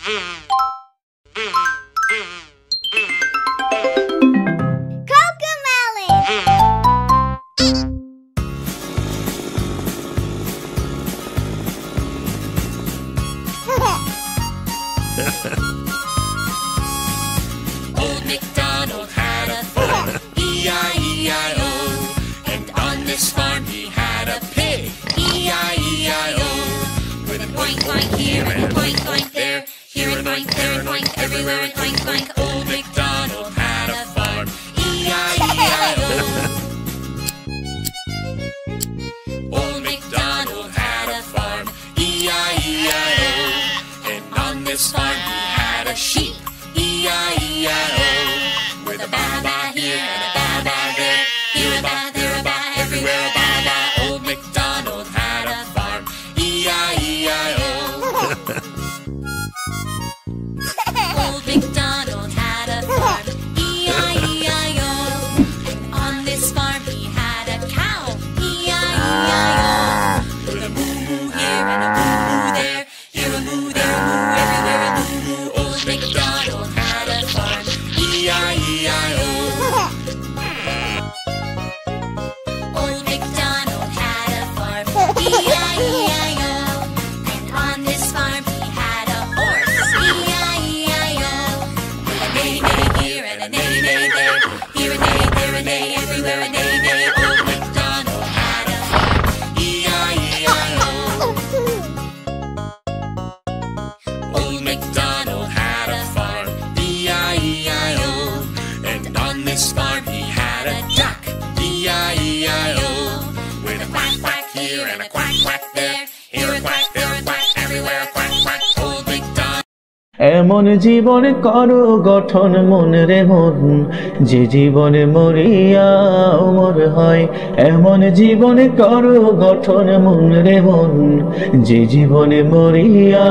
Old MacDonald had a farm, E-I-E-I-O. And on this farm he had a pig, E-I-E-I-O. With a boink boink here and a boink boink there, here and boink, there and boink, everywhere and boink boink. Old MacDonald had a farm, E-I-E-I-O. Old MacDonald had a farm, E-I-E-I-O. And on this farm he had a sheep, E-I-E-I-O. With a ba-ba here and a ba-ba there, here a ba, there a ba, everywhere a ba-ba. Old MacDonald had a farm, E-I-E-I-O. Old MacDonald had a farm, E-I-E-I-O. And on this farm he had a cow, E-I-E-I-O. With a moo-moo here and a moo-moo there, here a moo, there a moo, everywhere a moo-moo. Old MacDonald had a farm, E-I-E-I-O. Old MacDonald had a farm, E-I-E-I-O. And on this farm he had a horse, E-I-E-I-O. With a neigh-neigh here and a neigh-neigh there, here a neigh, there a neigh, everywhere a neigh-neigh. Old MacDonald had a farm, E-I-E-I-O. Old MacDonald had a farm, E-I-E-I-O. And on this farm he had a duck, E-I-E-I-O. With a quack quack here and a quack quack there, here a quack, there a quack, everywhere a quack quack. Old MacDonald. এমন জীবন করো গঠন মন রে মন, যে জীবনে মরিয়া অমর হয়। এমন জীবন করো গঠন মন রে মন, যে জীবনে মরিয়া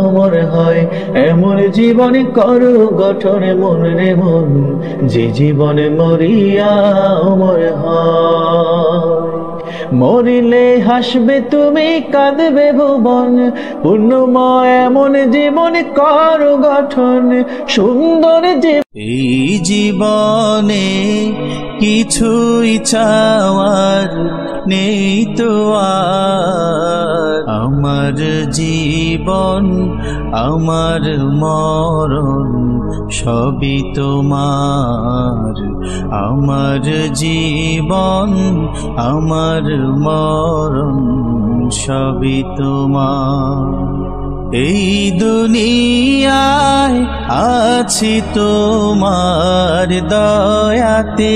অমর হয়। এমন জীবন করো গঠন মন রে মন, যে জীবনে মরিয়া অমর হয়। মরিলে হাসবে তুমি, কাঁদবে ভুবন, পূর্ণময় এমন জীবন করো গঠন সুন্দর জীবন। এই জীবনে কিছুই চাওয়ার নেই তো আর, আমার জীবন আমার মরণ সবই তোমার। আমার জীবন আমার মরণ সবই তোমার। এই দুনিয়ায় আছি তোমার দয়াতে।